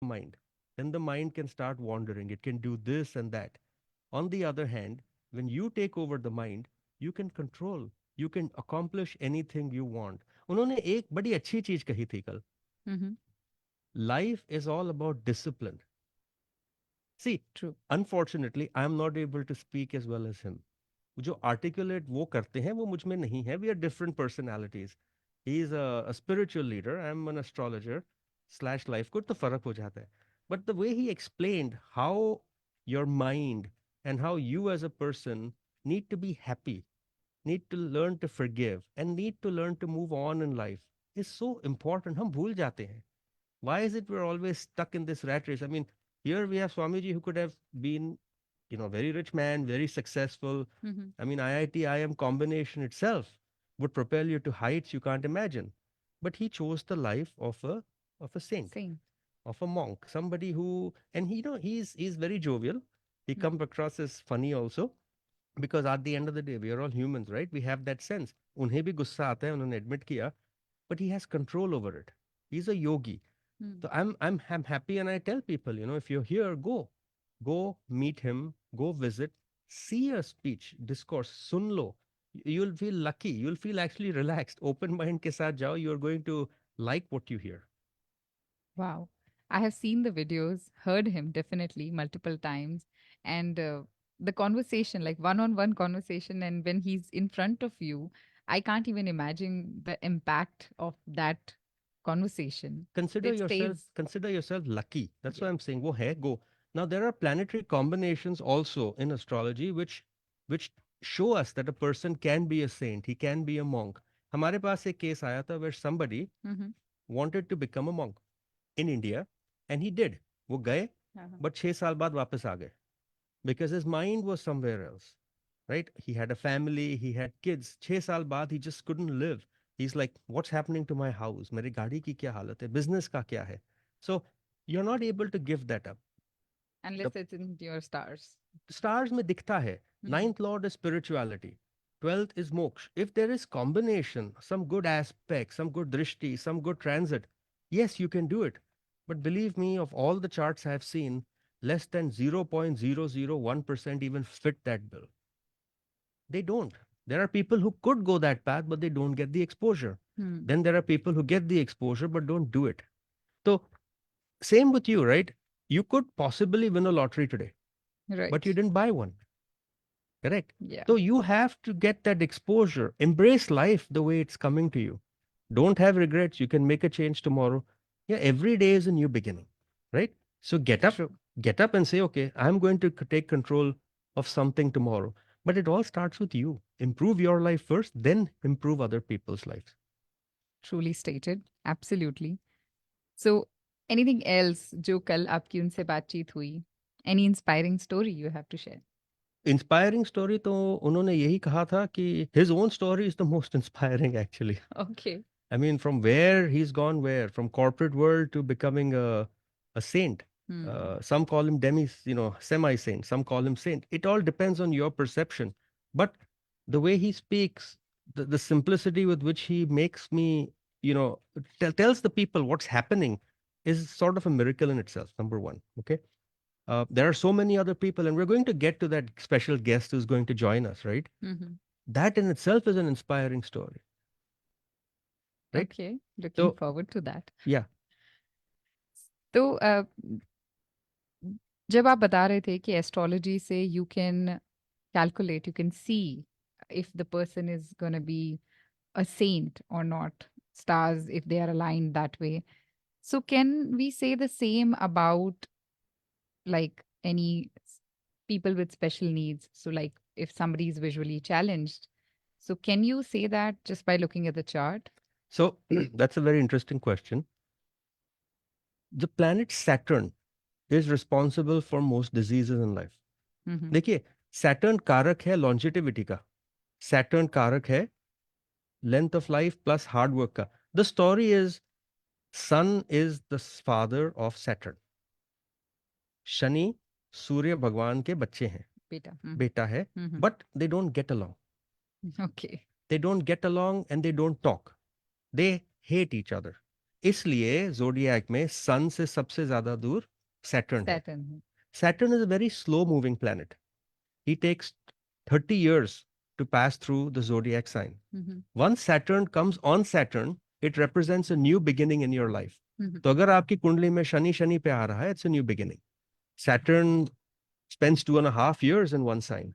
mind. Then the mind can start wandering. It can do this and that. On the other hand, when you take over the mind, you can control. You can accomplish anything you want. उन्होंने एक बड़ी अच्छी चीज कही थी कल. Mm-hmm. Life is all about discipline. See, True. unfortunately, I am not able to speak as well as him. जो articulate वो करते हैं वो मुझ में नहीं है. We are different personalities. He is a spiritual leader. I am an astrologer slash life coach. तो फर्क हो जाता है. But the way he explained how your mind and how you as a person need to be happy, need to learn to forgive, and need to learn to move on in life is so important. हम भूल जाते हैं. Why is it we're always stuck in this rat race? I mean, here we have Swamiji who could have been, very rich man, very successful. Mm-hmm. I mean, IIT, IM combination itself would propel you to heights you can't imagine. But he chose the life of a saint, Same. of a monk, somebody who, and he's very jovial. He Mm. comes across as funny also, because at the end of the day, we are all humans, right? We have that sense. उन्हें भी गुस्सा आता है, उन्होंने admit किया, but he has control over it. He's a yogi. Mm. So I'm happy, and I tell people, if you're here, go meet him, go visit, see a speech, discourse, soon low. You'll feel lucky. You'll feel actually relaxed. Open mind के साथ जाओ. You're going to like what you hear. Wow. I have seen the videos, heard him definitely multiple times, and the conversation, like one on one conversation, and when he's in front of you, I can't even imagine the impact of that conversation. Consider It yourself stays. consider yourself lucky. That's Yeah. why I'm saying wo hai go. Now there are planetary combinations also in astrology which show us that a person can be a saint, he can be a monk. हमारे पास एक case आया था where somebody Mm-hmm. wanted to become a monk in India, and he did. वो गए, Uh-huh. but 6 साल बाद वापस आ गए because his mind was somewhere else, right? He had a family, he had kids. 6 साल बाद he just couldn't live. He's like, what's happening to my house? मेरी गाड़ी की क्या हालत है? Business का क्या है? So you're not able to give that up. The Unless it's in your stars. stars में दिखता है. Mm-hmm. Ninth lord is spirituality. 12th is moksha. If there is combination, some good aspect, some good drishti, some good transit, yes, you can do it. But believe me, of all the charts I have seen, less than 0.001% even fit that bill. They don't. There are people who could go that path, but they don't get the exposure. Hmm. Then there are people who get the exposure but don't do it. So, same with you, right? You could possibly win a lottery today, but you Right. didn't buy one. Correct. Yeah. So you have to get that exposure. Embrace life the way it's coming to you. Don't have regrets. You can make a change tomorrow. Yeah, every day is a new beginning, right? So True. get up and say, okay, I'm going to take control of something tomorrow. But it all starts with you. Improve your life first, then improve other people's lives. Truly stated. Absolutely. So, anything else जो कल आपकी उनसे बातचीत हुई? Any inspiring story you have to share? Inspiring story तो उन्होंने यही कहा था कि his own story is the most inspiring actually. Okay. I mean, from where he's gone, from corporate world to becoming a saint. Hmm. Some call him semi-saint. Some call him saint. It all depends on your perception. But the way he speaks, the simplicity with which he makes me, tells the people what's happening is sort of a miracle in itself. Number one, okay. There are so many other people, and we're going to get to that special guest who's going to join us, right? Mm-hmm. That in itself is an inspiring story, right? Okay. Looking So, forward to that. yeah. तो जब आप बता रहे थे कि astrology से you can calculate you can see if the person is gonna be a saint और not stars if they are aligned that way. So can we say the same about like any people with special needs? So like if somebody is visually challenged, so can you say that just by looking at the chart? So that's a very interesting question. The planet Saturn is responsible for most diseases in life. Mm-hmm. देखिए, Saturn कारक है longevity का. Saturn कारक है length of life plus hard work का. The story is Sun is the father of Saturn. Shani सूर्य भगवान के बच्चे हैं, Beta. बेटा है, Mm-hmm. but they don't get along. Okay. They don't get along and they don't talk. They hate each other. इसलिए जोडियाक में सन से सबसे ज्यादा दूर सैटर्न है. Saturn है. Saturn is a very slow moving planet. He takes 30 years to pass through the zodiac sign. Mhm. Once Saturn comes on Saturn, it represents a new beginning in your life. Mhm. तो अगर आपकी कुंडली में शनि शनि पे आ रहा है, it's a new beginning. Saturn spends 2.5 years in one sign,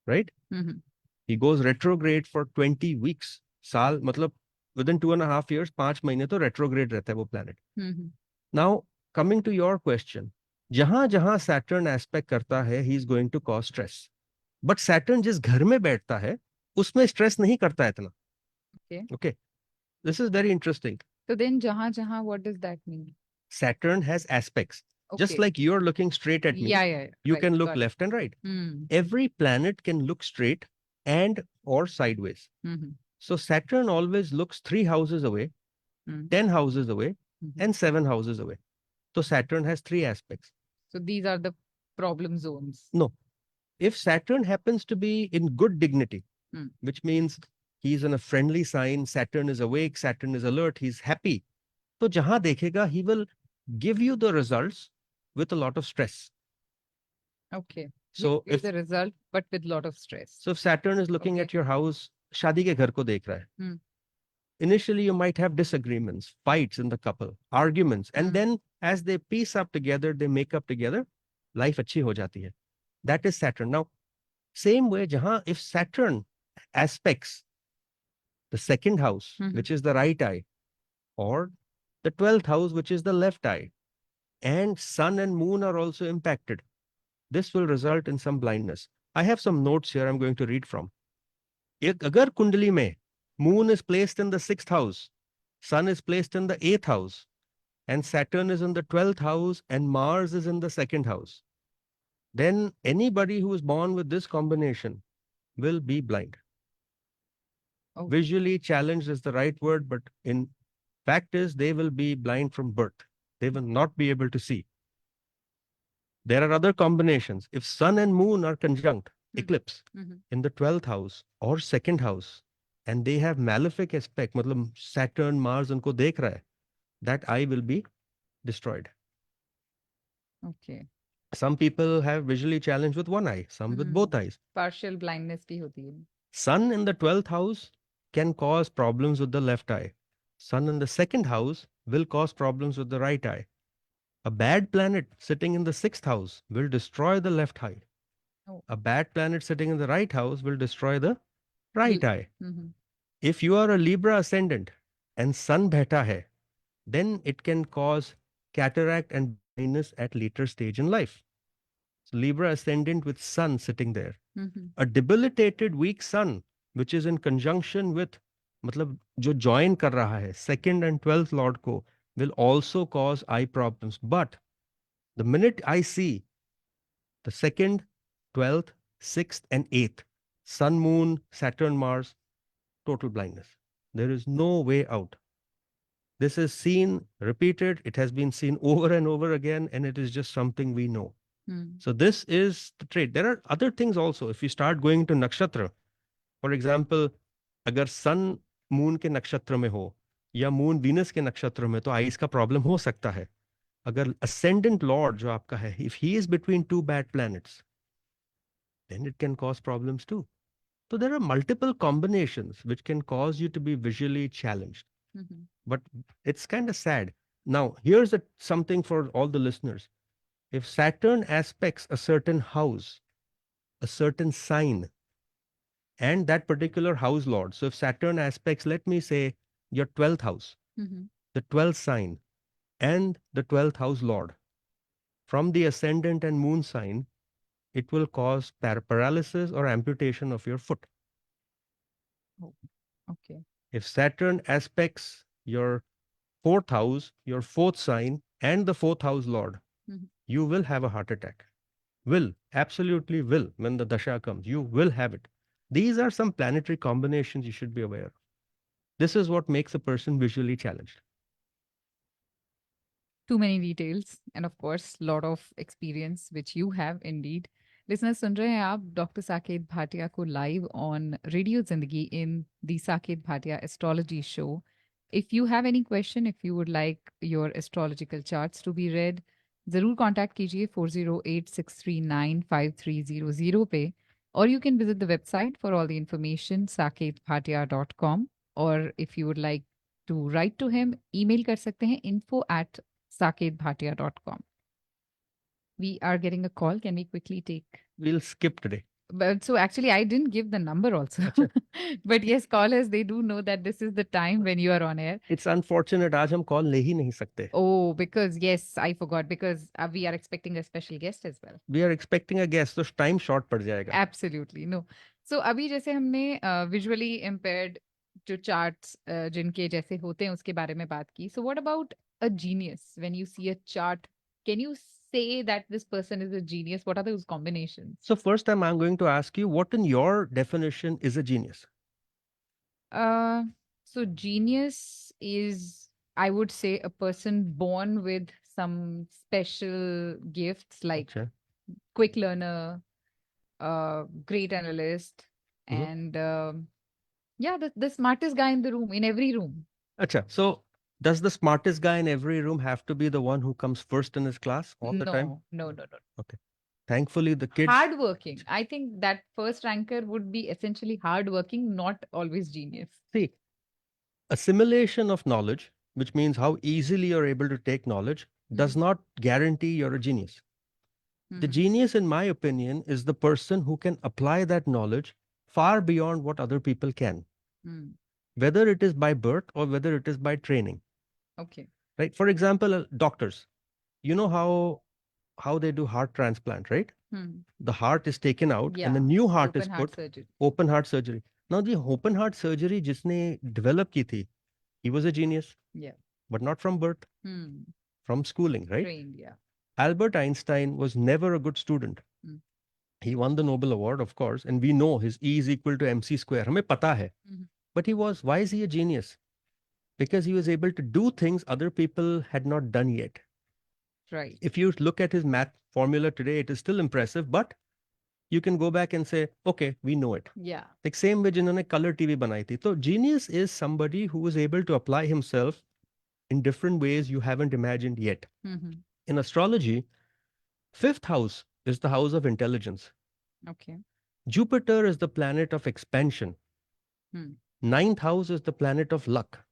right? Mhm. He goes retrograde for 20 weeks. साल मतलब within 2.5 years, 5 महीने तो retrograde रहता है वो planet. Mhm. Now, coming to your question, जहां जहां Saturn aspect करता है, he is going to cause stress. But Saturn जिस घर में बैठता है, उसमें stress नहीं करता है इतना. Okay. Okay, this is very interesting. So then jahan, what does that mean? Saturn has aspects. Just Okay. like you're looking straight at me, Yeah. you Right. can look Got it. left and right. Hmm. Every planet can look straight and or sideways. Mhm. So Saturn always looks 3 houses away, Mhm. 10 houses away, Mhm. and 7 houses away. So Saturn has 3 aspects. So these are the problem zones. No, if Saturn happens to be in good dignity, Hmm. which means he's in a friendly sign, Saturn is awake, Saturn is alert, he's happy. तो जहां देखेगा, he will give you the results with a lot of stress. Okay. So Here's if the result, but with lot of stress. so if Saturn is looking Okay. at your house, शादी के घर को देख रहा है. Hmm. Initially you might have disagreements, fights in the couple, arguments, and Hmm. then as they piece up together, they make up together, life अच्छी हो जाती है. That is Saturn. Now, same way, जहां if Saturn aspects the second house, Mhm. which is the right eye, or the 12th house, which is the left eye, and sun and moon are also impacted, this will result in some blindness. I have some notes here I'm going to read from. एक अगर कुंडली में moon is placed in the 6th house, sun is placed in the 8th house, and Saturn is in the 12th house, and Mars is in the 2nd house, then anybody who is born with this combination will be blind. Okay. Visually challenged is the right word, but in fact is they will be blind from birth. They will not be able to see. There are other combinations. If sun and moon are conjunct, eclipse, Mhm. in the 12th house or 2nd house, and they have malefic aspect, मतलब Saturn, Mars उनको देख रहा है, that eye will be destroyed. Okay. Some people have visually challenged with one eye, some with both eyes. Partial blindness भी होती है. Sun in the 12th house can cause problems with the left eye. Sun in the 2nd house will cause problems with the right eye. A bad planet sitting in the 6th house will destroy the left eye. Oh. A bad planet sitting in the right house will destroy the right eye. Mhm. If you are a Libra ascendant and Sun beta hai, then it can cause cataract and blindness at later stage in life. So Libra ascendant with Sun sitting there. Mhm. A debilitated weak Sun, which is in conjunction with, मतलब जो join कर रहा है 2nd and 12th lord को, will also cause eye problems. But the minute I see the 2nd, 12th, 6th, and 8th, Sun, Moon, Saturn, Mars, total blindness. There is no way out. This is seen, repeated, it has been seen over and over again, and it is just something we know. So this is the trait. There are other things also. If you start going to nakshatra, for example, अगर sun moon के नक्षत्र में हो या moon Venus के नक्षत्र में, तो eyes का problem हो सकता है. अगर ascendant lord जो आपका है, if he is between two bad planets, then it can cause problems too. So there are multiple combinations which can cause you to be visually challenged. Mhm. But it's kind of sad. Now, here's something for all the listeners. If Saturn aspects a certain house, a certain sign, and that particular house lord, so if Saturn aspects, let me say, your 12th house, Mhm. the 12th sign, and the 12th house lord, from the ascendant and moon sign, it will cause paralysis or amputation of your foot. Oh, okay. If Saturn aspects your 4th house, your 4th sign, and the 4th house lord, Mhm. you will have a heart attack. Will, absolutely will, when the dasha comes. You will have it. These are some planetary combinations you should be aware of. This is what makes a person visually challenged. Too many details and of course lot of experience which you have indeed. Listeners सुन रहे हैं आप doctor Saket Bhatia को live on radio Zindagi in the Saket Bhatia astrology show If you have any question, if you would like your astrological charts to be read, जरूर contact कीजिए 4086395300 पे, or you can visit the website for all the information saketbhatia.com, or if you would like to write to him, email कर सकते हैं info@saketbhatia.com. We are getting a call. Can we quickly take? We'll skip today. But so actually, I didn't give the number also. अच्छा, But yes, callers, they do know that this is the time when you are on air. it's unfortunate आज हम call ले ही नहीं सकते. Oh, because yes, I forgot because we are expecting a special guest as well. We are expecting a guest, तो time short पड़ जाएगा. Absolutely. No. So अभी जैसे हमने visually impaired जो charts जिनके जैसे होते हैं उसके बारे में बात की. So what about a genius? When you see a chart, can you say that this person is a genius? What are those combinations? So first time I'm going to ask you, what in your definition is a genius? So genius is, I would say, a person born with some special gifts like अच्छा. quick learner, great analyst, Mhm. and yeah, the smartest guy in the room, in every room. अच्छा. So does the smartest guy in every room have to be the one who comes first in his class all the time? No. Okay. Thankfully, the kids. Hardworking. I think that first ranker would be essentially hardworking, not always genius. See, assimilation of knowledge, which means how easily you're able to take knowledge, does not guarantee you're a genius. The Mhm. genius, in my opinion, is the person who can apply that knowledge far beyond what other people can, Mm. whether it is by birth or whether it is by training. Okay. Right? For example, doctors, you know how they do heart transplant, right? Hmm. The heart is taken out and the Yeah. new heart is Open heart put. surgery. Open heart surgery. Now, the open heart surgery जिसने develop की थी, he was a genius, Yeah. but not from birth, Hmm. from schooling, right? Trained. Yeah. Albert Einstein was never a good student. Hmm. He won the Nobel Award, of course, and we know his E is equal to mc square. हमें पता है. Mhm. But why is he a genius? Because he was able to do things other people had not done yet. Right. If you look at his math formula today, it is still impressive, but you can go back and say, okay, we know it. Yeah. Like same way जिन्होंने color TV बनाई थी. So genius is somebody who is able to apply himself in different ways you haven't imagined yet. Mhm. In astrology, fifth house is the house of intelligence. Okay. Jupiter is the planet of expansion. Hmm. Ninth house is the planet of luck.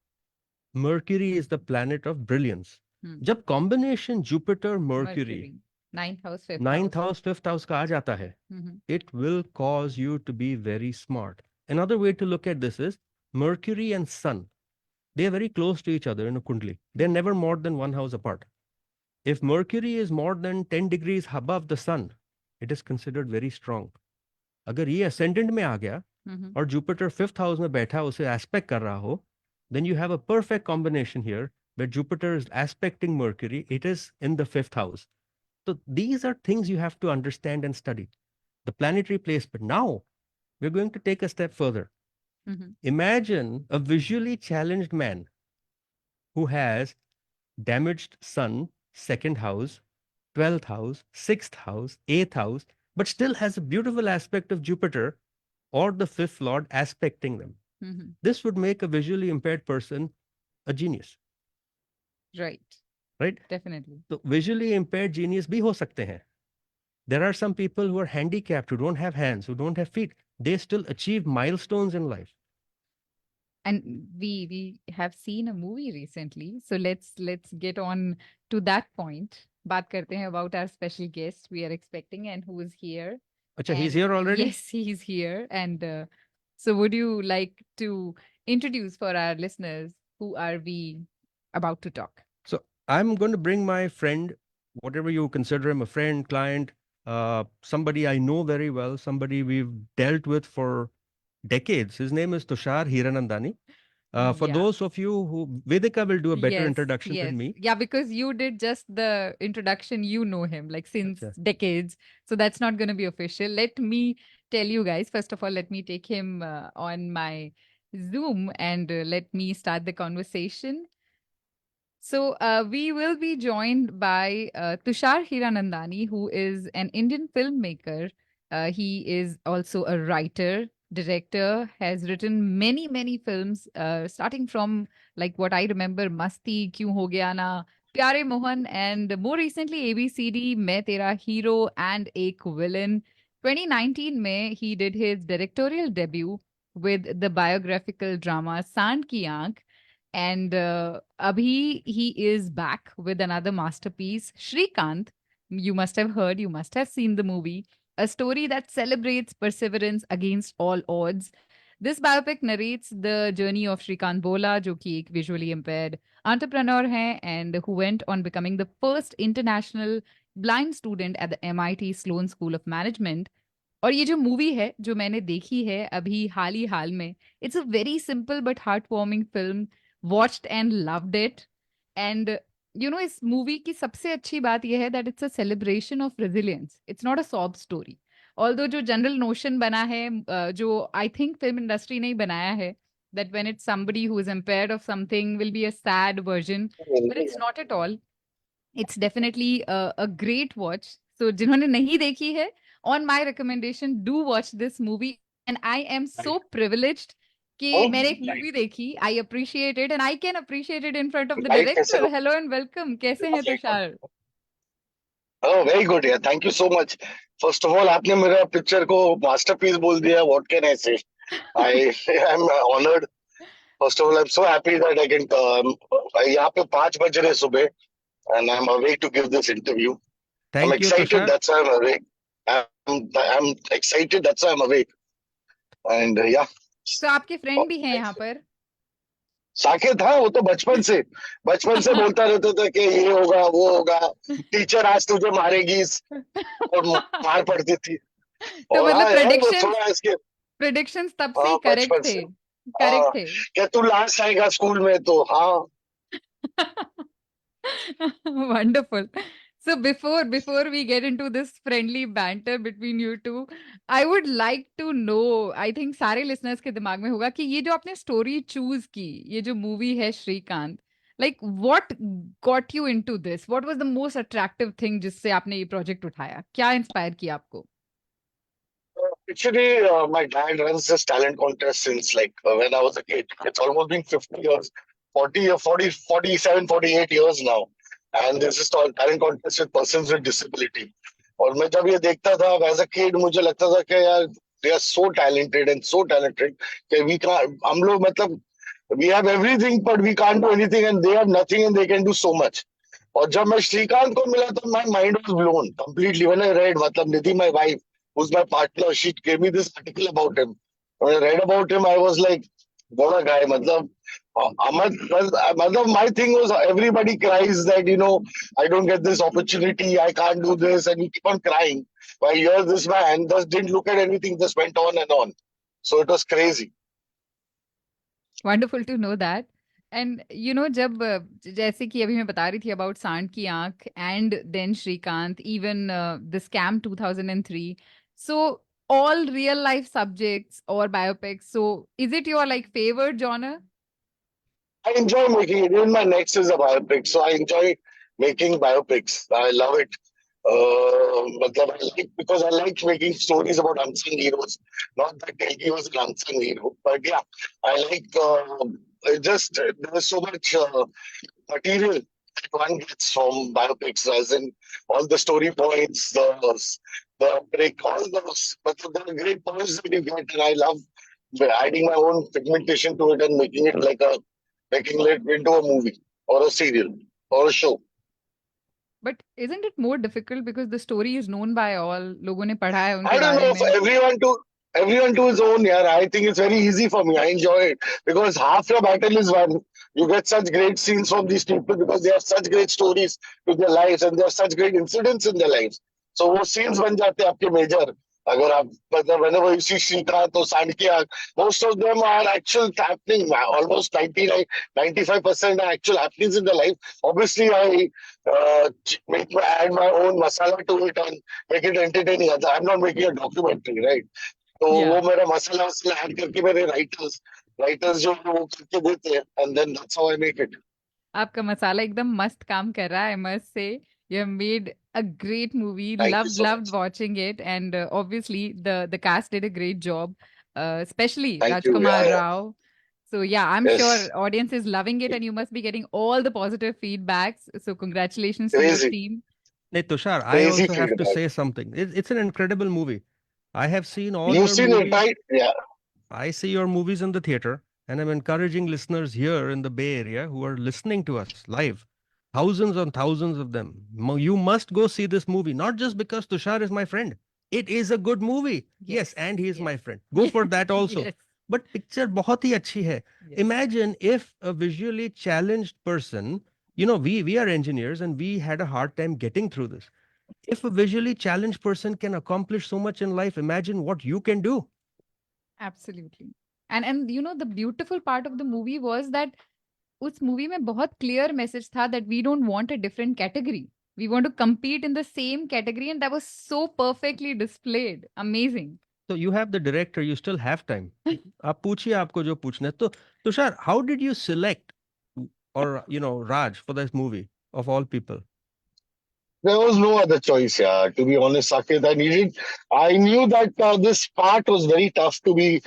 Mercury is the planet of brilliance. Hmm. जब combination Jupiter Mercury Ninth house, fifth ninth house. house fifth house का आ जाता है, Mhm. it will cause you to be very smart. Another way to look at this is Mercury and Sun. They are very close to each other in a kundli. They're never more than one house apart. If Mercury is more than 10 degrees above the Sun, it is considered very strong. अगर ये ascendant में आ गया Mhm. और Jupiter fifth house में बैठा उसे aspect कर रहा हो, then you have a perfect combination here where Jupiter is aspecting Mercury. It is in the fifth house. So these are things you have to understand and study. The planetary placement. Now we're going to take a step further. Mhm. Imagine a visually challenged man who has damaged Sun, second house, 12th house, 6th house, 8th house, but still has a beautiful aspect of Jupiter or the fifth lord aspecting them. Mhm. This would make a visually impaired person a genius, Right. right? Definitely. So visually impaired genius bhi ho sakte hain. There are some people who are handicapped, who don't have hands, who don't have feet. They still achieve milestones in life. And we have seen a movie recently, so let's get on to that point. बात करते हैं about our special guest we are expecting and who is here. Acha, he's And here already? yes, he's here. And so would you like to introduce for our listeners who are we about to talk? So I'm going to bring my friend, whatever you consider him, a friend, client, somebody I know very well, somebody we've dealt with for decades. His name is Tushar Hiranandani. For Yeah. those of you who, Vedika will do a better Yes, introduction yes. than me. Yeah, because you did just the introduction, you know him like since Acha. decades. So that's not going to be official. Let me tell you guys, first of all, let me take him on my Zoom and let me start the conversation. So we will be joined by Tushar Hiranandani, who is an Indian filmmaker. He is also a writer, director, has written many films, starting from like what I remember, Masti, Kyun Ho Gaya Na, Pyare Mohan, and more recently ABCD, Main Tera Hero, and Ek Villain. 2019 में he did his directorial debut with the biographical drama Sand Ki Aankh, and abhi he is back with another masterpiece, Shrikant. You must have heard, you must have seen the movie, a story that celebrates perseverance against all odds. This biopic narrates the journey of Shrikant Bola, जो कि एक visually impaired entrepreneur हैं and who went on becoming the first international blind student at the MIT Sloan School of Management. और ये जो movie है जो मैंने देखी है अभी हाल में, it's a very simple but heart warming film, watched and loved it. And you know इस मूवी की सबसे अच्छी बात यह है that it's a celebration of resilience, it's not a sob story. Although जो जनरल नोशन बना है, जो आई थिंक फिल्म इंडस्ट्री ने ही बनाया है, that when it's somebody who is impaired of something will be a sad version, but it's not at all. It's definitely a great watch. So जिन्होंने नहीं देखी है, on my recommendation, do watch this movie. And I am so privileged कि मैंने एक movie देखी. I appreciate it and I can appreciate it in front of the director. Hello and welcome. कैसे हैं Tushar? Oh, very good. Yeah, thank you so much. First of all, आपने मेरा picture को masterpiece बोल दिया. What can I say? I am honored. First of all, I'm so happy that I can. यहाँ पे 5 बज रहे सुबह, and I'm awake to give this interview. I'm Thank you, excited. Tushar. That's why I'm awake. I'm excited. That's why I'm awake. And yeah. So आपके friend भी हैं यहाँ पर? साकेत था, वो तो बचपन से बोलता रहता था कि ये होगा वो होगा, टीचर आज तुझे मारेगी, और मार पड़ती थी. तो और हाँ मतलब यार, वो थोड़ा इसके प्रेडिक्शंस तब से हाँ, करेक्ट बचपन थे. से करेक्ट थे. क्या तू लास्ट आएगा स्कूल में, तो हाँ. Wonderful. So before we get into this friendly banter between you two, I would like to know, I think सारे listeners के दिमाग में होगा कि ये जो आपने story choose की, ये जो movie है Shrikant, like what got you into this? What was the most attractive thing जिससे आपने ये project उठाया? क्या inspire किया आपको? Actually, my dad runs this talent contest since like when I was a kid. It's almost been 50 years, 40 or 40, 47, 48 years now. And this is talent contest with persons with disability. और मैं जब ये देखता था as a kid, मुझे लगता था कि यार they are so talented and so talented कि we can't, हम लोग मतलब we have everything but we can't do anything, and they have nothing and they can do so much. और जब मैं श्रीकांत को मिला तो my mind was blown completely when I read, मतलब Nidhi, my wife, who's my partner, she gave me this article about him. When I read about him, I was like, what a guy. मतलब my thing was everybody cries that, you know, I don't get this opportunity, I can't do this, and you keep on crying. While you're this man just didn't look at anything, just went on and on. So it was crazy. Wonderful to know that. And you know, जब जैसे कि अभी मैं बता रही थी about सांड की आंख and then Shrikant, even the scam 2003. So all real life subjects or biopics. So is it your like favorite genre? I enjoy making it. Even my next is a biopic, so I enjoy making biopics. I love it. मतलब because I like making stories about unsung heroes. Not that he was an unsung hero, but yeah, I like just there's so much material that one gets from biopics, as in all the story points, the break, all those. But there are great points that you get, and I love adding my own pigmentation to it and making it into a movie or a serial or a show. But isn't it more difficult because the story is known by all? लोगों ने पढ़ा है उनके I don't बारे know, में. for everyone to his own. Yeah, I think it's very easy for me. I enjoy it because half your battle is won. You get such great scenes from these people because they have such great stories to their lives and they have such great incidents in their lives. So वो scenes बन जाते हैं आपके major. अगर आप मतलब whenever you see Shrikant or Sand Ki Aankh, most of them are actual happening. Almost 95% are actual happenings in their life. Obviously, I add my own masala to it and make it entertaining. I'm not making a documentary, right? तो वो मेरा मसाला add करके मेरे writers जो वो करके देते हैं, and then that's how I make it. आपका मसाला एकदम मस्त काम कर रहा है, I must say. You have made a great movie. Thank you Loved so much. watching it, and obviously the cast did a great job. especially Thank you. Rajkumar Yeah, yeah. Rao. So yeah, I'm Yes. sure audience is loving it, and you must be getting all the positive feedbacks. So congratulations to your Crazy. team. Hey, Tushar, I Crazy also have to feedback. say something. It's an incredible movie. I have seen all You've your seen it, movies. right? Yeah. I see your movies in the theater, and I'm encouraging listeners here in the Bay Area who are listening to us live, thousands and thousands of them. You must go see this movie, not just because Tushar is my friend. It is a good movie. Yes, Yes, and he is yes, my friend. Go for that also. yes, But picture बहुत ही अच्छी है. yes. Imagine if a visually challenged person, we are engineers and we had a hard time getting through this. If a visually challenged person can accomplish so much in life, imagine what you can do. Absolutely. And you know the beautiful part of the movie was that उस movie में बहुत clear message था that we don't want a different category. We want to compete in the same category, and that was so perfectly displayed. Amazing. So you have the director, you still have time. आप पूछिए आपको जो पूछना है. तो Tushar, how did you select or Raj for this movie of all people? There was no other choice, yeah. To be honest, Saket, I knew that this part was very tough to be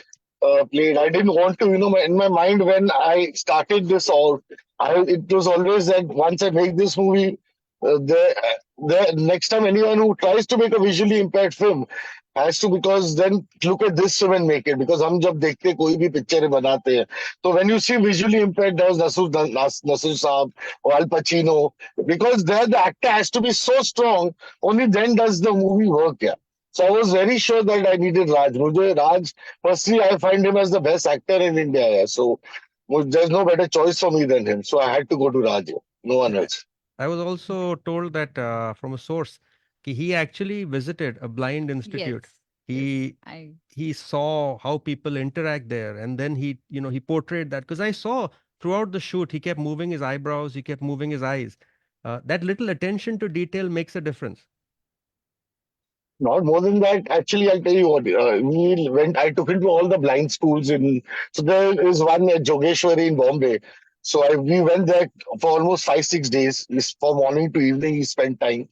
played. I didn't want to, in my mind when I started this out, it was always that once I make this movie, the next time anyone who tries to make a visually impaired film has to, because then look at this film and make it. Because हम जब देखते हैं, कोई भी picture बनाते हैं, so when you see visually impaired, there was Nasir Saab or Al Pacino, because there the actor has to be so strong, only then does the movie work. Yeah. So I was very sure that I needed Raj. मुझे Raj, personally, I find him as the best actor in India. Yeah. So there's no better choice for me than him. So I had to go to Raj. Yeah. No one else. I was also told that from a source he actually visited a blind institute. Yes. He I he saw how people interact there, and then he portrayed that, because I saw throughout the shoot he kept moving his eyebrows, he kept moving his eyes. That little attention to detail makes a difference. Not more than that. Actually, I'll tell you what. I took him to all the blind schools so there is one at Jogeshwari in Bombay. So we went there for almost 5, 6 days. For morning to evening, he spent time.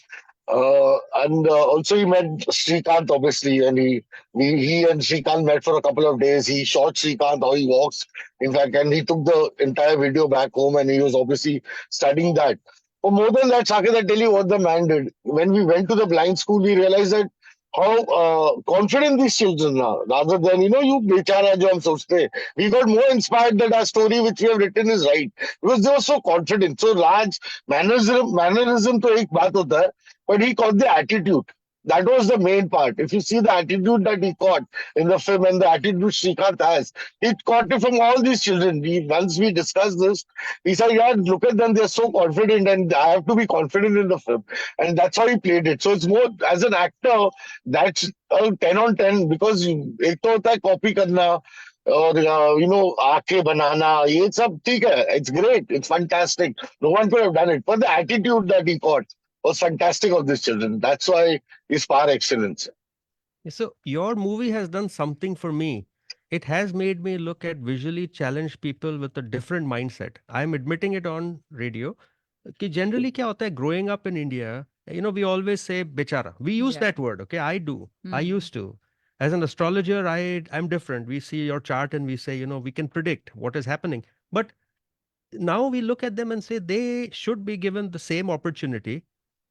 And also he met Srikanth, obviously, and he and Srikanth met for a couple of days. He shot Srikanth how he walks, in fact, and he took the entire video back home, and he was obviously studying that. But more than that, Saket, I tell you what the man did. When we went to the blind school, we realized that how confident these children are, rather than you bechara jo hum sochte hain. We got more inspired that our story which we have written is right, because they were so confident. So Raj, mannerism to ek baat hota hai, but he caught the attitude. That was the main part. If you see the attitude that he caught in the film and the attitude Srikanth has, he caught it from all these children. Once we discussed this, he said, yeah, look at them, they're so confident, and I have to be confident in the film. And that's how he played it. So it's more, as an actor, that's a 10 on 10, because एक तो होता है copy करना, और आंखें बनाना, ये सब ठीक है. It's great, it's fantastic. No one could have done it. But the attitude that he caught was fantastic of these children. That's why he's par excellence. So your movie has done something for me. It has made me look at visually challenged people with a different mindset. I'm admitting it on radio. कि generally क्या होता है, growing up in India, we always say bechara. We use Yeah. that word, okay? I do. I Hmm. used to. As an astrologer, I'm different. We see your chart and we say, we can predict what is happening. But now we look at them and say they should be given the same opportunity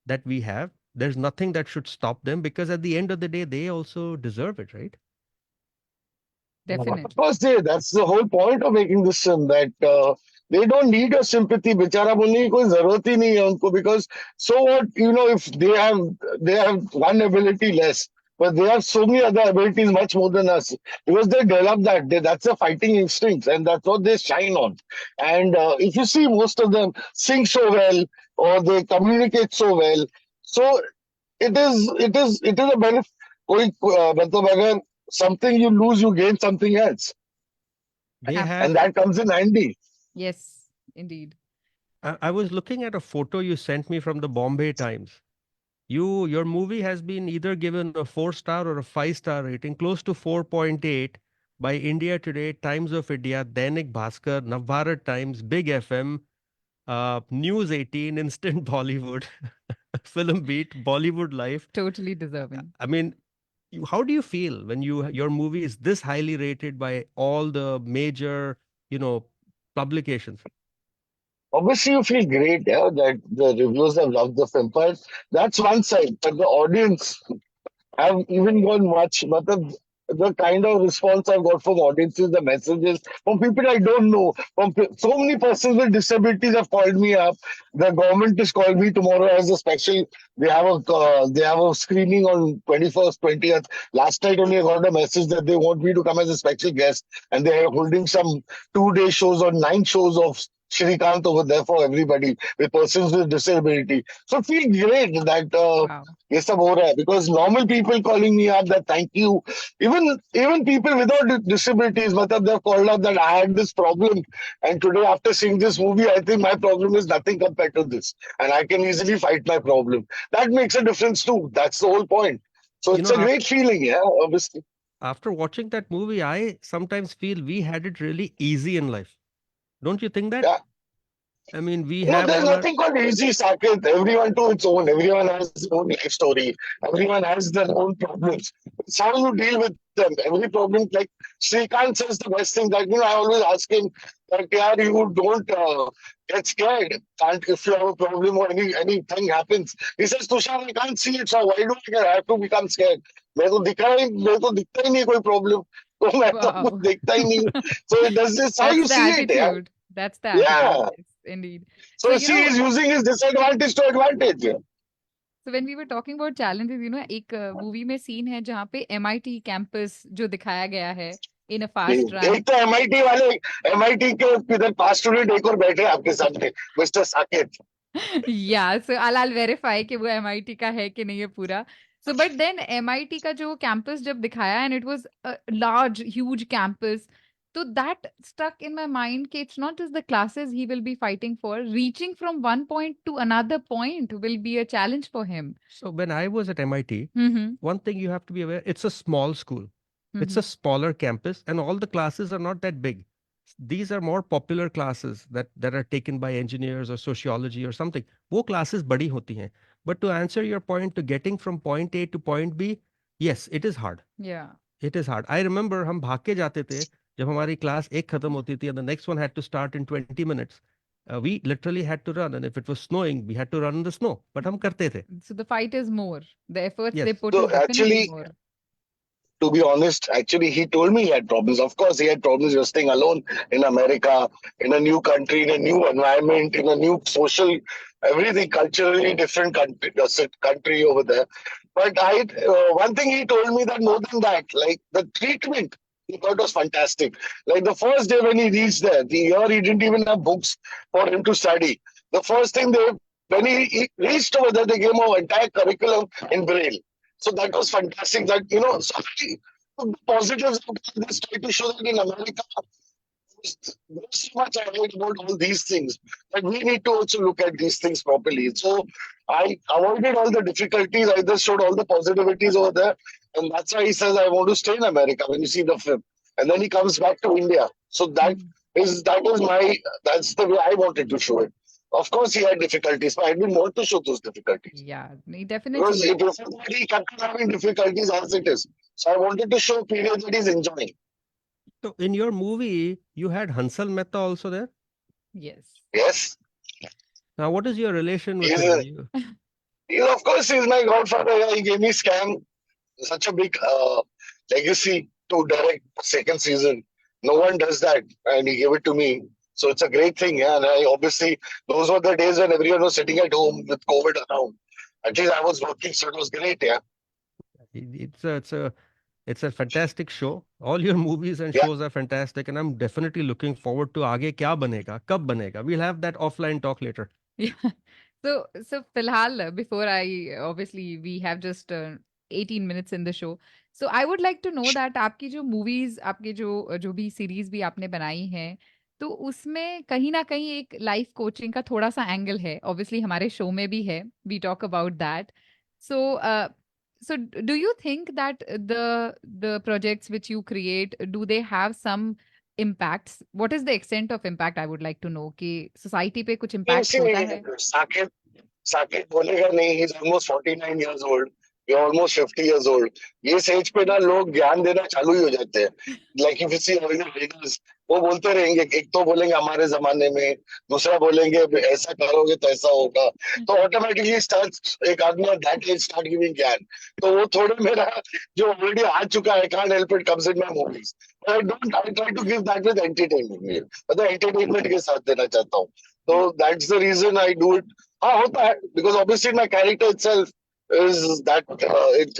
that we have. There's nothing that should stop them, because at the end of the day, they also deserve it, right? Definitely. Of course, that's the whole point of making this film, that they don't need your sympathy. बेचारा बोलने की कोई जरूरत ही नहीं है उनको, because so what, if they have one ability less, but they have so many other abilities much more than us, because they develop that's a fighting instinct, and that's what they shine on. And if you see, most of them sing so well, or they communicate so well, so it is a benefit. मतलब अगर something you lose, you gain something else. They Ab- have. And that comes in handy. Yes, indeed. I was looking at a photo you sent me from the Bombay Times. Your movie has been either given a 4-star or a 5-star rating, close to 4.8 by India Today, Times of India, Dainik Bhaskar, Navbharat Times, Big FM, News 18, Instant Bollywood, Film Beat, Bollywood Life. Totally deserving. I mean, how do you feel when your movie is this highly rated by all the major, publications? Obviously, you feel great, yeah, that the reviews have loved the film. But that's one side. But the audience have even gone much. Matlab, the kind of response I've got from audiences, the messages from people I don't know, so many persons with disabilities have called me up. The government has called me tomorrow as a special. They have a screening on 21st, 20th. Last night only I got a message that they want me to come as a special guest, and they are holding some 2-day shows or 9 shows of Shrikant over there for everybody with persons with disability. So I feel great that Wow. ये सब हो रहा है because normal people calling me up that thank you, even people without disabilities, matlab they've called up that I had this problem, and today after seeing this movie I think my problem is nothing compared to this, and I can easily fight my problem. That makes a difference too. That's the whole point. So You it's know, a great feeling, yeah, obviously. after watching that movie, I sometimes feel we had it really easy in life. Don't you think that? Yeah. I mean, we No, have there's all our. nothing called easy, Saket. Everyone to its own. Everyone has their own life story. Everyone has their own problems. It's how you deal with them. Every problem, like Srikant says the best thing that, I always ask him that, yeah, you don't get scared. Can't, if you have a problem or anything happens. He says, Tushar, I can't see it, so why do I have to become scared? मेरे को दिखता ही नहीं कोई problem. तो मैं तो कुछ Wow. देखता ही नहीं. So this is how That's you the see it, yeah. attitude. That's the attitude. Yeah. Yes, indeed. So see, he's using his disadvantage to advantage. So when we were talking about challenges, एक movie में scene है जहाँ पे MIT campus जो दिखाया गया है in a fast run. एक तो MIT वाले MIT के इधर पास स्टूडेंट एक और बैठे हैं आपके सामने mister Saket. Yeah, so I'll verify कि वो MIT का है कि नहीं है पूरा. So but then MIT का जो campus जब दिखाया and it was a large, huge campus. So that stuck in my mind कि it's not just the classes he will be fighting for. Reaching from one point to another point will be a challenge for him. So when I was at MIT, Mm-hmm. one thing you have to be aware, it's a small school. It's a smaller campus, and all the classes are not that big. These are more popular classes that are taken by engineers or sociology or something. वो classes बड़ी होती हैं. But to answer your point, to getting from point A to point B, yes, it is hard. Yeah. It is hard. I remember हम भाग के जाते थे जब हमारी क्लास एक खत्म होती थी and the next one had to start in 20 minutes. We literally had to run, and if it was snowing, we had to run in the snow. But हम करते थे. So the fight is more. The efforts Yes. they put So is definitely actually, more. to be honest, actually he told me he had problems. Of course, he had problems just staying alone in America, in a new country, in a new environment, in a new social, everything culturally different country over there. But one thing he told me that more than that, like the treatment he thought was fantastic. Like the first day when he reached there, the year he didn't even have books for him to study. The first thing when he reached over there, they gave him an entire curriculum in Braille. So that was fantastic. That so the positives of this try to show that in America, there's so much I hate about all these things. But we need to also look at these things properly. So I avoided all the difficulties. I just showed all the positivities over there, and that's why he says I want to stay in America when you see the film. And then he comes back to India. So that's the way I wanted to show it. Of course, he had difficulties, but I didn't want to show those difficulties. Yeah, Because definitely. before that, he kept having difficulties as it is. So I wanted to show a period that he's enjoying. So in your movie, you had Hansal Mehta also there? Yes. Yes. Now, what is your relation with He's him? of course, he's my godfather. Yeah, he gave me Scam, such a big legacy to direct second season. No one does that, and he gave it to me. So it's a great thing, yeah. And obviously, those were the days when everyone was sitting at home with COVID around. At least I was working, so it was great, yeah. It's a fantastic show. All your movies and shows are fantastic, and I'm definitely looking forward to आगे क्या बनेगा, कब बनेगा. We'll have that offline talk later. Yeah. So Filhal, before obviously we have just 18 minutes in the show. So I would like to know that आपकी जो movies, आपके जो भी series भी आपने बनाई हैं, तो उसमें कहीं ना कहीं एक लाइफ कोचिंग का थोड़ा सा एंगल है. Obviously हमारे शो में भी है. We talk about that. So do you think that the projects which you create, do they have some impacts? What is the extent of impact? I would like to know कि society पे कुछ impact होता है? Saket बोलेगा नहीं. He's almost 49 years old. you're almost 50 years old. ये as पे ना लोग ज्ञान देना चालू ही हो जाते हैं. Like if you see leaders, वो बोलते रहेंगे, एक तो बोलेंगे हमारे जमाने में, दूसरा बोलेंगे ऐसा करोगे तो ऐसा होगा, तो ऑटोमेटिकली स्टार्ट एक आदमी दैट एज स्टार्ट गिविंग ज्ञान. तो वो थोड़े मेरा जो ऑलरेडी आ चुका है, can't help it comes in my movies. I try to give that with entertainment. मतलब entertainment के साथ देना चाहता हूँ. So that's the reason I do it. हाँ होता है, because obviously my character itself is that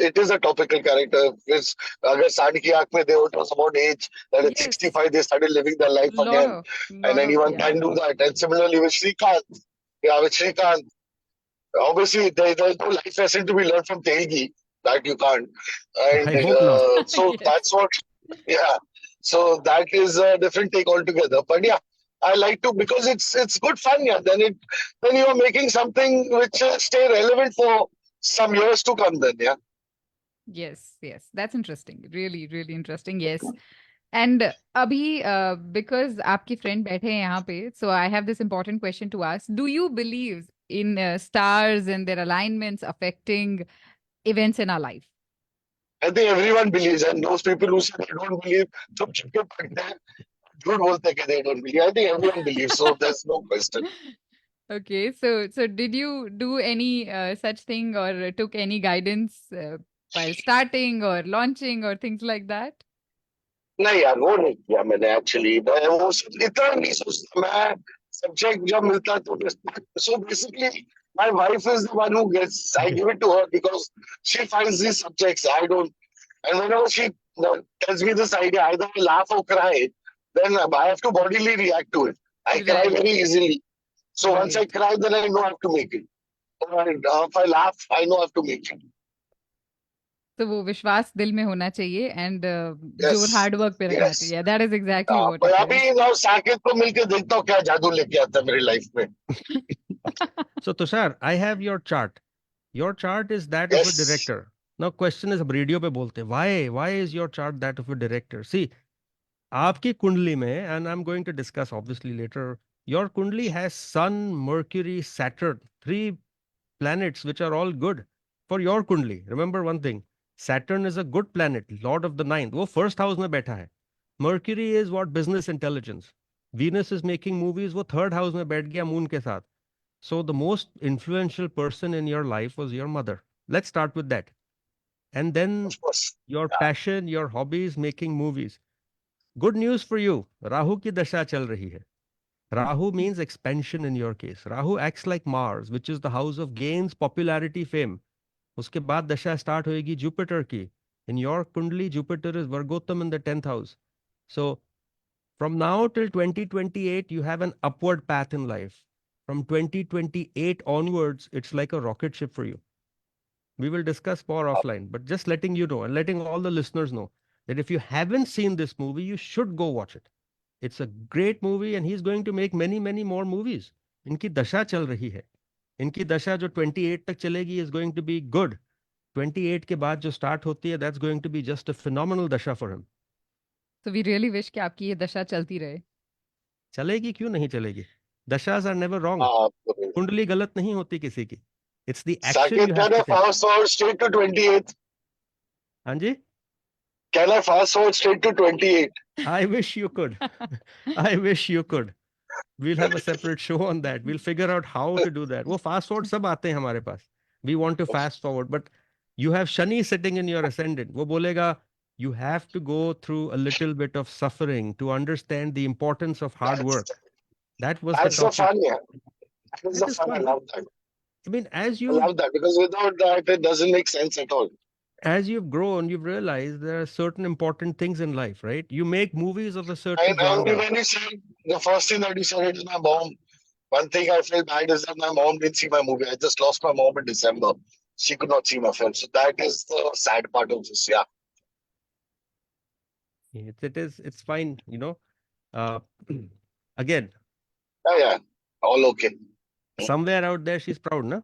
it is a topical character. It's, अगर सांड की आंख में it was about age that at Yes. 65 they started living their life again, and anyone can do that. And similarly with Srikanth, with Srikanth, obviously there's no life lesson to be learned from Telgi, that you can't. And I hope not. so Yes. that's what, yeah. So that is a different take altogether. But yeah, I like to, because it's good fun. Yeah, then you are making something which stay relevant for some years to come. Then yeah. Yes, that's interesting. Really, really interesting. Yes. And abhi, because आपके friend बैठे हैं यहाँ पे, so I have this important question to ask. Do you believe in stars and their alignments affecting events in our life? I think everyone believes, and those people who say they don't believe, चुप चुप के पढ़ते हैं, झूठ बोलते हैं कि they don't believe. I think everyone believes, so there's no question. Okay, so did you do any such thing or took any guidance while starting or launching or things like that? नहीं यार, वो नहीं किया मैंने actually. मैं वो इतना नहीं सोचता. मैं सब्जेक्ट जब मिलता तो so basically my wife is the one who gets, I give it to her because she finds these subjects. I don't. And whenever she tells me this idea, either I laugh or cry, then I have to bodily react to it. I cry Right. very easily. So once I Right. cry, then I know I have to make it. And if I laugh, I know I have to make it. तो वो विश्वास दिल में होना चाहिए and Yes. जोर hard work पे रखना Yes. चाहिए. That is exactly what पर it अभी is. now साकेत को मिलके देखता हूँ क्या जादू लेके आता है मेरी लाइफ में. So Tushar, I have your chart. Your chart is that of a Yes. director. Now question is, अब रेडियो पे बोलते हैं, why is your chart that of a director? See, आपकी कुंडली में, and I'm going to discuss obviously later, your kundli has Sun, Mercury, Saturn, 3 planets which are all good for your kundli. Remember one thing, Saturn is a good planet, lord of the ninth. वो first house में बैठा है. Mercury is what? Business intelligence. Venus is making movies, वो third house में बैठ गया moon के साथ. So the most influential person in your life was your mother. Let's start with that. And then Of course. your passion, your hobbies, making movies. Good news for you. Rahu की दशा चल रही है. Rahu means expansion in your case. Rahu acts like Mars, which is the house of gains, popularity, fame. उसके बाद दशा start होएगी Jupiter की. In your kundli, Jupiter is Vargotam in the 10th house. So from now till 2028, you have an upward path in life. From 2028 onwards, it's like a rocket ship for you. We will discuss more offline, but just letting you know and letting all the listeners know that if you haven't seen this movie, you should go watch it. It's a great movie and he's going to make many, many more movies. इनकी दशा चल रही है. इनकी दशा जो 28 तक चलेगी is going to be good. 28 के बाद जो start होती है, that's going to be just a phenomenal दशा for him. So we really wish कि आपकी ये दशा चलती रहे. चलेगी क्यों नहीं चलेगी? Dashas are never wrong. कुंडली गलत नहीं होती किसी की. It's the action you Saket, have can I to take. fast forward straight to 28? हाँ जी? Can I fast forward straight to 28? I wish you could. I wish you could. We'll have a separate show on that. We'll figure out how to do that. वो fast forward सब आते हैं हमारे पास. We want to fast forward, but you have Shani sitting in your ascendant. वो बोलेगा, you have to go through a little bit of suffering to understand the importance of hard work. That was the That's the topic. fun, yeah. That's That the is fun. I fun. love that. I mean, I love that because without that, it doesn't make sense at all. as you've grown, you've realized there are certain important things in life, right? You make movies of a certain And genre. when you said, the first thing that you said is my mom. One thing I felt bad is that my mom didn't see my movie. I just lost my mom in December. She could not see my film. So that is the sad part of this, yeah. It's fine, you know. Again, Yeah. All okay. somewhere out there, she's proud, no?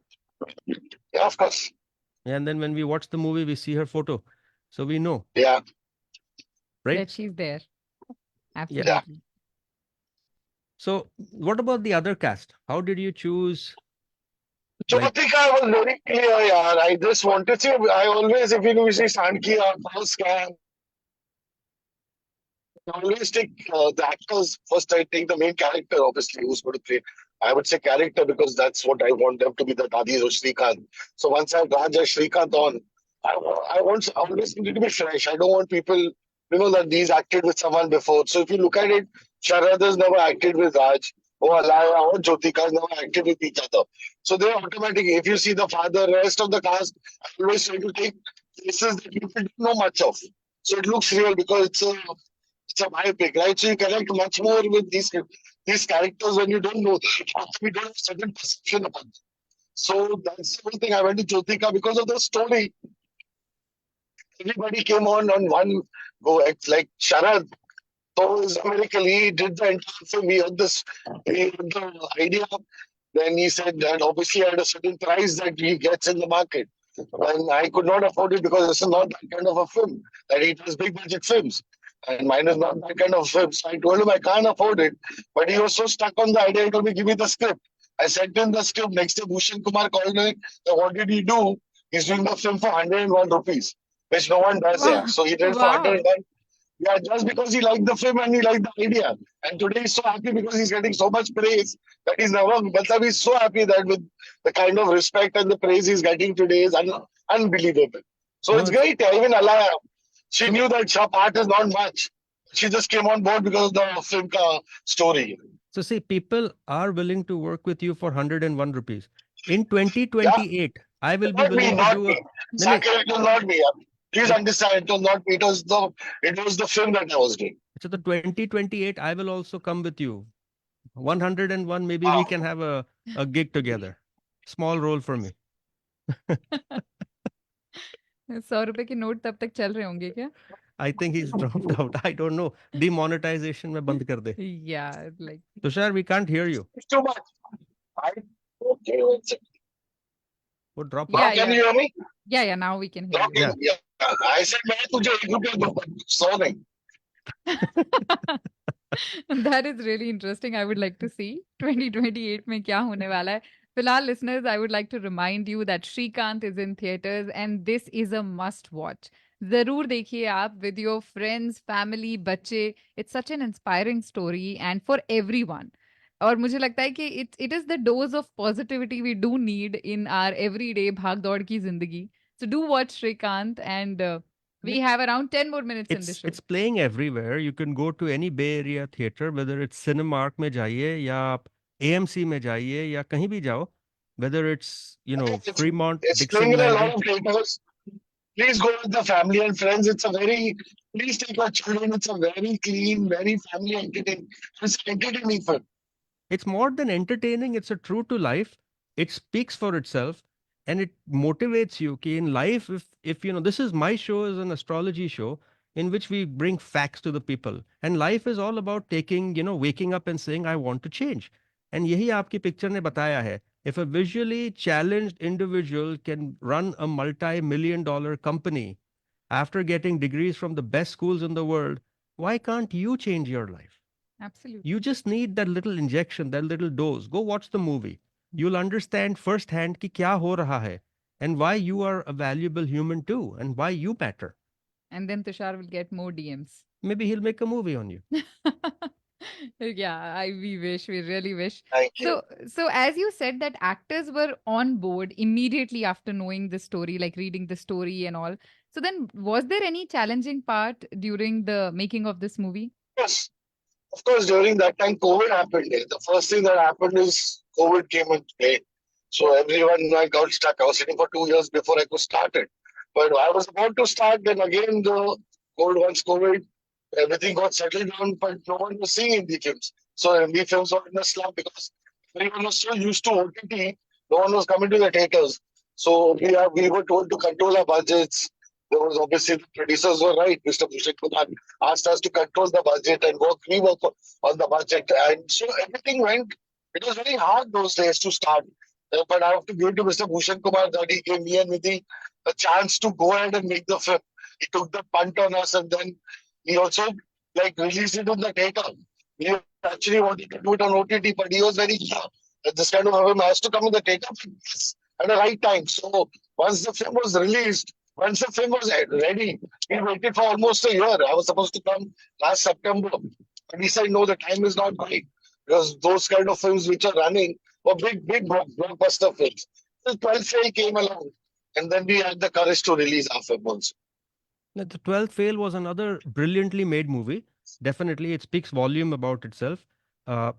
Yeah, of course. And then when we watch the movie, we see her photo. So we know, Yeah. right? That she's there. Absolutely. So what about the other cast? How did you choose Like, Jyotika was very clear, yaar. I just want to see. I always, if you see Sandki or Paul Scan, I always take the actors first. I take the main character, obviously, who's going to play. I would say character because that's what I want them to be, the Dadis or Shrikant. So once I have Raj or Shrikant on, I want always need to be fresh. I don't want people, that these acted with someone before. So if you look at it, Sharad has never acted with Raj. Or Alaya or Jyotika has never acted with each other. So they're automatic. If you see the father, rest of the cast, I always try to take places that people don't know much of. So it looks real because it's a biopic, right? So you connect much more with these characters when you don't know. We don't have certain perception about them. So that's the one thing I went to Jyotika because of the story. Everybody came on one go. It's like Sharad. So is American. He did the entire film. He had the idea. Then he said that obviously at a certain price that he gets in the market. And I could not afford it because this is not that kind of a film. That he does big budget films. And mine is not that kind of film. So I told him I can't afford it. But he was so stuck on the idea, he told me, give me the script. I sent him the script. Next day, Bhushan Kumar called me. What did he do? He's doing the film for 101 rupees, which no one does here. Wow. So he did it for Wow. 101. Yeah, just because he liked the film and he liked the idea. And today he's so happy because he's getting so much praise that he's never, but he's so happy that with the kind of respect and the praise he's getting today is unbelievable. So no, it's great. Even Alaya, she so, knew that her part is not much. She just came on board because of the film story. so see, people are willing to work with you for 101 rupees. In Yeah, 2028, I will be not me, willing to not do a. me. No, no, Sakir, it was not me. Please it, understand, it was not me. It was the film that I was doing. so the 2028, I will also come with you. 101, maybe we Wow. can have a gig together. Small role for me. 100 रुपए के note तब तक चल रहे होंगे क्या? I think he's dropped out. I don't know. Demonetization में बंद कर दे. Yeah, like Tushar, we can't hear you. It's too much. I, okay, वो drop now yeah, can yeah, you hear me? yeah. Now we can hear Now you. can, Yeah. I said मैं तुझे 1 रुपया दूंगा, सौ नहीं. That is really interesting. I would like to see 2028 में क्या होने वाला है. फिलहाल listeners, I would like to remind you that Shrikant is in theaters and this is a must watch. जरूर देखिए आप with your friends, family, बच्चे. It's such an inspiring story and for everyone. और मुझे लगता है कि it is the dose of positivity we do need in our everyday भाग दौड़ की जिंदगी. So do watch Shrikant and we have around 10 more minutes in the show. It's playing everywhere. You can go to any Bay Area theater, whether it's Cinemark में जाइए या आप AMC में जाइए या कहीं भी जाओ. Whether it's, It's, Fremont, it's Dixon playing in a lot Landing. of theaters. Please go with the family and friends. Please take your children. It's a very clean, very family entertaining. It's an entertaining film. It's more than entertaining. It's a true to life. It speaks for itself and it motivates you. Ki in life, if this is my show is an astrology show in which we bring facts to the people. And life is all about waking up and saying, I want to change. And यही आपकी picture ने बताया है. If a visually challenged individual can run a multi-million-dollar company after getting degrees from the best schools in the world, why can't you change your life? Absolutely. You just need that little injection, that little dose. Go watch the movie. You'll understand firsthand कि क्या हो रहा है and why you are a valuable human too and why you matter. And then Tushar will get more DMs. Maybe he'll make a movie on you. Yeah, we really wish. Thank you. So as you said that actors were on board immediately after knowing the story, like reading the story and all. So then was there any challenging part during the making of this movie? Yes. Of course, during that time, COVID happened. The first thing that happened is COVID came into play. So everyone got stuck. I was sitting for 2 years before I could start it. But I was about to start, then again once COVID, everything got settled down, but no one was seeing indie films. So indie films were in a slump because everyone was so used to OTT, no one was coming to the theaters. So we were told to control our budgets. There was obviously the producers were right. Mr. Bhushan Kumar asked us to control the budget and rework on the budget. And so everything went, it was very hard those days to start. But I have to give it to Mr. Bhushan Kumar that he gave me and Nidhi a chance to go ahead and make the film. He took the punt on us and then he also released it in the theater. He actually wanted to do it on OTT, but he was very clear that this kind of film has to come in the theater at the right time. So once the film was released, once the film was ready, we waited for almost a year. I was supposed to come last September. And we said, no, the time is not right. Because those kind of films which are running were big blockbuster films. The 12th Fail came along. And then we had the courage to release our film also. The 12th Fail was another brilliantly made movie. Definitely, it speaks volume about itself. Uh,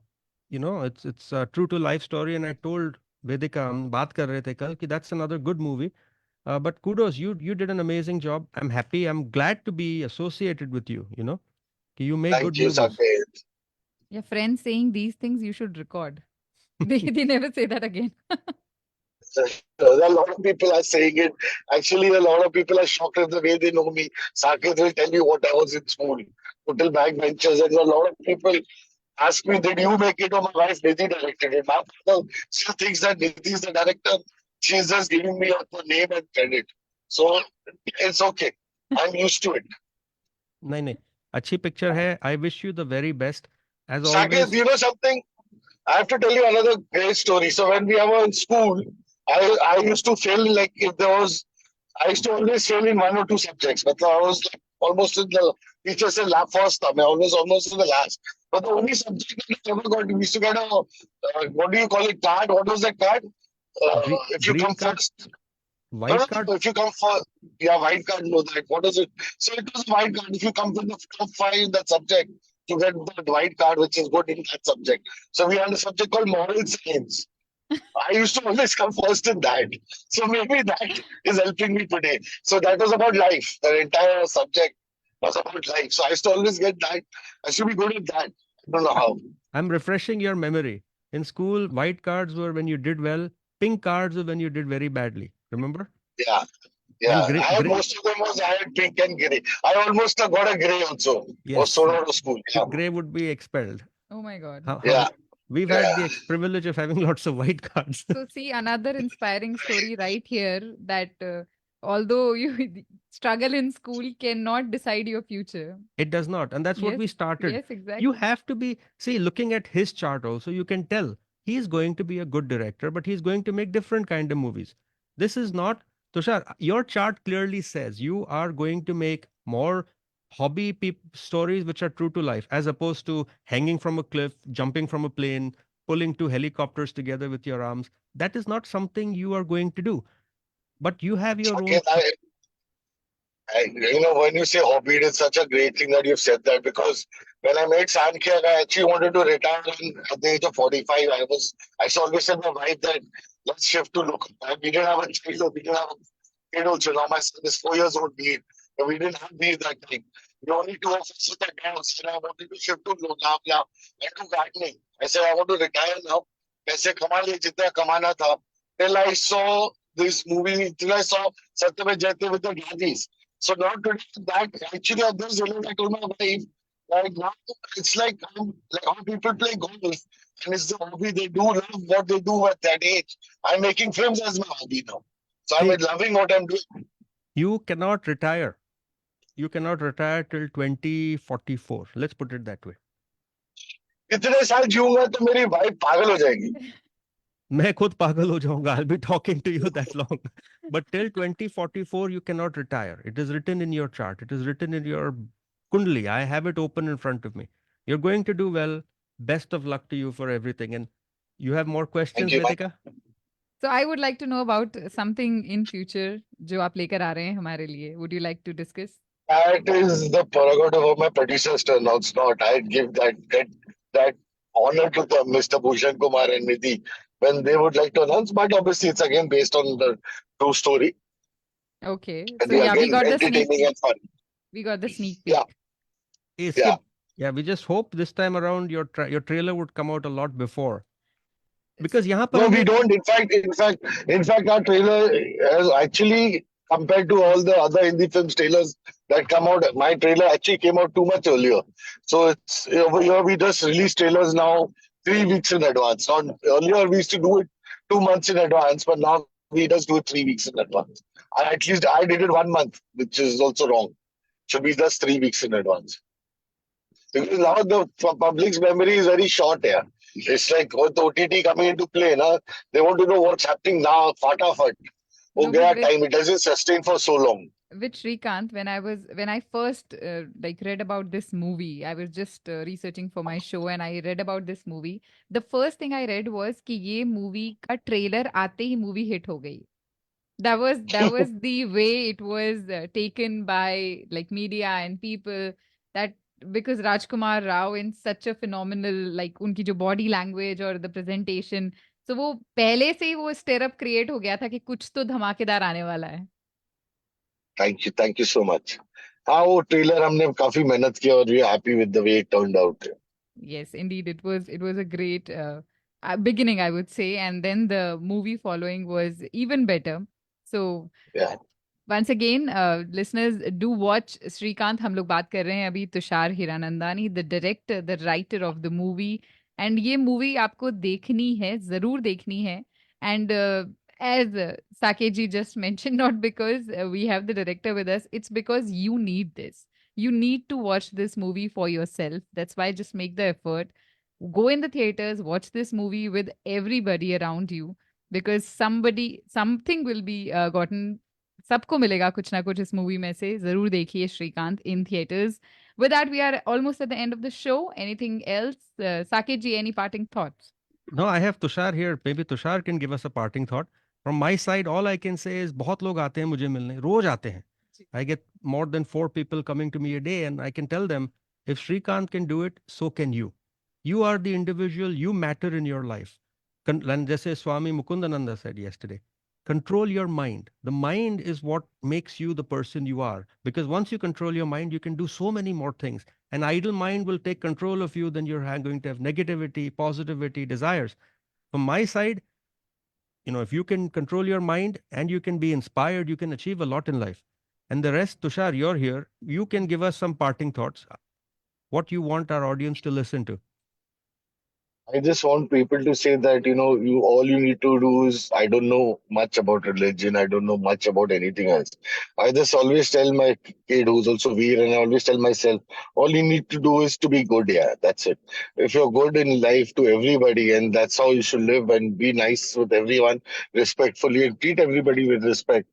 it's a true to life story. And I told Vedika, हम बात कर रहे थे कल कि that's another good movie. But kudos, you did an amazing job. I'm happy. I'm glad to be associated with you. You make good Thank you, movies. Saket. Your friends saying these things you should record. They never say that again. A lot of people are saying it. Actually, a lot of people are shocked at the way they know me. Saket will tell you what I was in school. Total backbenchers. And a lot of people ask me, did you make it or my wife Nidhi directed it? My father still thinks that Nidhi is the director. She's just giving me the name and credit. So it's okay. I'm used to it. नहीं अच्छी picture है. I wish you the very best. As Saket, always. you know something? I have to tell you another great story. So when we were in school, I used to fail like if there was, I used to always fail in 1 or 2 subjects. But I was like almost in the teacher said lab first. I was almost in the last. But the only subject that I ever got, we used to get a what do you call it, card? What was that card? If you Green come card? first. White card? If you come first, yeah, white card. No, that what is it? So it was a white card. If you come from the top 5 in that subject, you get the white card, which is good in that subject. So we had a subject called moral science. I used to always come first in that. So maybe that is helping me today. So that was about life. The entire subject was about life. So I used to always get that. I should be good at that. I don't know how. I'm refreshing your memory. In school, white cards were when you did well. Pink cards were when you did very badly. Remember? Yeah. Yeah. And I had most of them was I had pink and grey. I almost got a grey also. Yes. Was thrown out of school. Yeah. Grey would be expelled. Oh my God. Yeah. We've had the privilege of having lots of white cards. So see, another inspiring story right here that although you struggle in school cannot decide your future. It does not. And that's what Yes, we started. Yes, exactly. You have to be, see, looking at his chart also, you can tell he's going to be a good director, but he's going to make different kind of movies. This is not, Tushar, your chart clearly says you are going to make more hobby stories which are true to life, as opposed to hanging from a cliff, jumping from a plane, pulling 2 helicopters together with your arms. That is not something you are going to do. But you have your own. When you say hobby, it's such a great thing that you've said that, because when I made Sankhya, I actually wanted to retire at the age of 45. I always said to my wife that let's shift to local. We didn't have a child, we didn't have a kid also. Now my son is 4 years old, but we didn't have these that time. We only 2 of us with the house, and I wanted to shift to local. I do gardening. I said I want to retire now. पैसे कमा लिए जितना कमाना था. Till I saw this movie, till I saw Satyam Jayate with the Gadis. So now today, that actually I just realized, I told my wife, like now it's like how people play golf, and it's the hobby. They do love what they do at that age. I'm making films as my hobby now, so I'm loving what I'm doing. You cannot retire. You cannot retire till 2044. Let's put it that way. इतने साल जीऊंगा तो मेरी wife पागल हो जाएगी. मैं खुद पागल हो जाऊंगा. I'll be talking to you that long. But till 2044, you cannot retire. It is written in your chart. It is written in your Kundali. I have it open in front of me. You're going to do well. Best of luck to you for everything. And you have more questions, Vedika? So I would like to know about something in future जो आप लेकर आ रहे हैं हमारे लिए. Would you like to discuss? That is the prerogative of my producers to announce. Not I'd give that honor to the Mr. Bhushan Kumar and Nidhi when they would like to announce, but obviously it's again based on the true story. Okay. And So yeah, we again, got the sneak entertaining peek. and fun. We got the sneak peek. Yeah. Yeah, we just hope this time around your trailer would come out a lot before. Because यहाँ पर No, we don't. In fact, our trailer has actually, compared to all the other Hindi films trailers that come out, my trailer actually came out too much earlier. So it's over here we just release trailers now 3 weeks in advance. Earlier we used to do it 2 months in advance, but now we just do it 3 weeks in advance. At least I did it 1 month, which is also wrong. Should be just 3 weeks in advance. Because now the public's memory is very short here. It's like with OTT coming into play, na, they want to know what's happening now, fatafat. Oh, No, but gaya time. It doesn't sustain for so long. with Shrikant, when I first like read about this movie, I was just researching for my show and I read about this movie. The first thing I read was कि ये movie का trailer आते ही movie hit हो गई. That was the way it was taken by like media and people, that because Rajkumar Rao in such a phenomenal, like उनकी जो body language और the presentation, so वो पहले से ही वो stir up create हो गया था कि कुछ तो धमाकेदार आने वाला है. Thank you so much. हाँ, वो ट्रेलर हमने काफी मेहनत किया और we are happy with the way it turned out. Yes, indeed, it was a great beginning, I would say, and then the movie following was even better. So Yeah. once again, listeners, do watch Shrikant. हम लोग बात कर रहे हैं अभी Tushar Hiranandani, the director, the writer of the movie, and ये movie आपको देखनी है, जरूर देखनी है. And as Saket ji just mentioned, not because we have the director with us, it's because you need this. You need to watch this movie for yourself. That's why just make the effort. Go in the theaters, watch this movie with everybody around you, because something will be gotten. सबको मिलेगा कुछ ना कुछ इस movie में से. जरूर देखिए Shrikant in theaters. With that, we are almost at the end of the show. Anything else? Saket ji, any parting thoughts? No, I have Tushar here. Maybe Tushar can give us a parting thought. From my side, all I can say is बहुत लोग आते हैं मुझे मिलने, रोज आते हैं. I get more than 4 people coming to me a day, and I can tell them, if Shrikant can do it, so can you. You are the individual, you matter in your life. And just as Swami Mukundananda said yesterday, control your mind. The mind is what makes you the person you are. Because once you control your mind, you can do so many more things. An idle mind will take control of you, then you're going to have negativity, positivity, desires. From my side, if you can control your mind and you can be inspired, you can achieve a lot in life. And the rest, Tushar, you're here. You can give us some parting thoughts. What you want our audience to listen to. I just want people to say that, all you need to do is, I don't know much about religion. I don't know much about anything else. I just always tell my kid who's also Veer, and I always tell myself, all you need to do is to be good. Yeah, that's it. If you're good in life to everybody, and that's how you should live, and be nice with everyone respectfully and treat everybody with respect.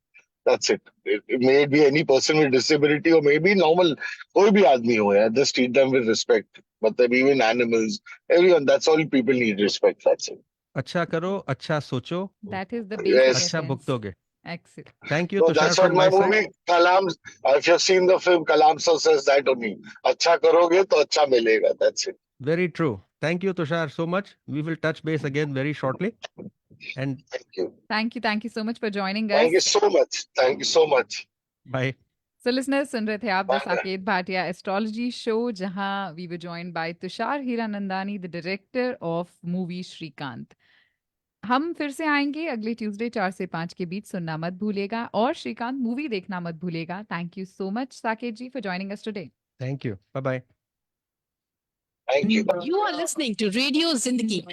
That's it. It may be any person with disability or maybe normal, कोई भी आदमी हो यार, just treat them with respect. मतलब even animals, everyone, that's all people need, respect. That's it. अच्छा करो, अच्छा सोचो, That is the Yes. basic अच्छा essence. भुगतोगे. Excellent. Thank you, So Tushar, that's what from my my movie side. Kalam. If you've seen the film, Kalam sir says that only. अच्छा करोगे तो अच्छा मिलेगा. That's it. Very true. Thank you, Tushar, so much. We will touch base again very shortly. And Thank you. Thank you so much for joining us. Thank you so much. Thank you so much. bye. So listeners, सुन रहे थे आप the Bye. Saket Bhatia astrology show, जहां we were joined by Tushar Hiranandani, the director of movie Srikanth. हम फिर से आएंगे अगले Tuesday 4 से 5 के बीच. सुनना मत भूलिएगा और श्रीकांत मूवी देखना मत भूलिएगा. Thank you so much Saket ji for joining us today. Thank you. Bye-bye. Thank you. You are listening to Radio Zindagi.